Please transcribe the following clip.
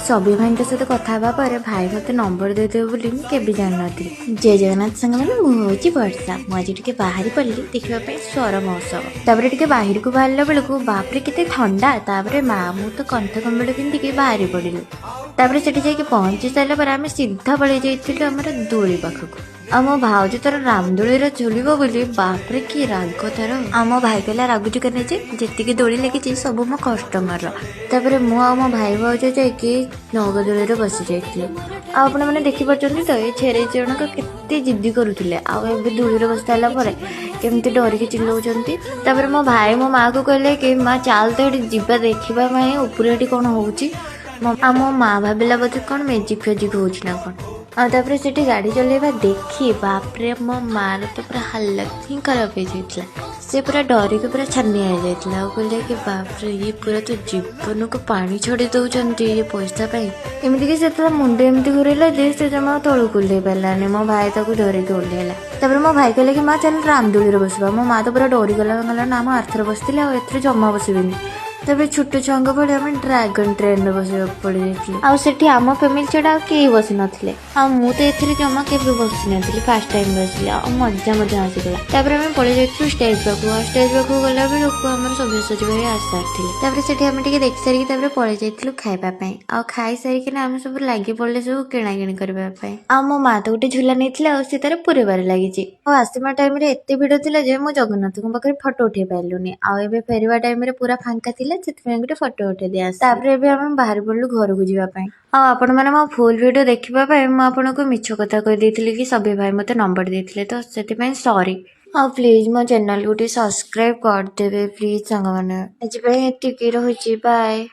सभी भाई सहित कथा पर भाई मत नंबर देदेवे बोली केबे जान नी। जय जगन्नाथ सांग मैंने मुझे वर्षा मुझे टे बाहरी पड़ी देखापी स्वर महोत्सव तापर टे बाहर को बाहर बेलू बापरे केते ठंडा तापर माँ मु तो कंठ कम्बल पिंधिकी बाहरी पड़ू तापर से पहुंची सारापर आम सीधा पलि जाइलु आम दोली पाखक आम भाउज तार रामदोली झुलिब बोली बापरे कि राग तार आम भाई कहला रागुची करने जी दोली लगी सब मो कस्टमर तापर मु मो भाई भाउज जाकि नगदोली बसी जाइए आपण मैंने देखिपुं तो ये छेरे जनक केते जिद्दी करुले दोली बस सारापर केमती डरिकी चिल्लाउछंती तापर मो भाई मो माँ को कहले कि माँ चाल तो ये जीवा देखापी उपरे कौन होउची मो माँ भाविला बोधे कौन मेजिक फेजिक हो कौन आपर से गाड़ी चलेवा देखी बापरे मो मार तो पूरा हालत ही खराब हो जाता से पूरा डरिक पूरा छानिया हो जाता कहले कि बापरे ये पूरा तो जीवन को पानी छड़ी दौरान ये पैसा एमती कि मुंड एमती घूरला से जमा तलू ओह्लई पारानी मो भाई ताको धरिकी ओह्लैला तापर मो भाई कहले कि माँ चल रामदोली बसवा मो माँ तो पूरा डरीगला कहला ना मुझे आरथर बसती ए जमा बसबिनी तब छोट छुआंक भाई आम ड्रागन ट्रेन में बस पड़ जाइए आम फैमिली छड़ा कई बस नथिले मुझे ए जमा के बस नी फास्ट टाइम बसली मजा मजा आसीगला तापर आम पड़े जाइए स्टेज पाक गला बेलू आम सब्यसाची भाई आस सारी आम देख सारिकी पड़े जाइलु खावाई खाई सारिकिना आम सब लगी पड़े सब किणाकिणी करने मो माँ तो गोटे झूला नहीं सी तार पूरेबार लगी आसवा टाइम एत भिड़ थी मुझे जगन्नाथ पाखे फटो उठे पार्लुनि आए फेरवा टाइम पूरा फांका थी गोटे फटो उठे दिया तापर आम बाहर पड़ू घर को जावाई आपण मैंने मो फुल वीडियो देखापी मुझे मिछ कथा कही कि सभी भाई मत नंबर देते तो से सॉरी प्लीज मो चैनल को सब्सक्राइब करदे प्लीज सांग मैंने आज रही बाय।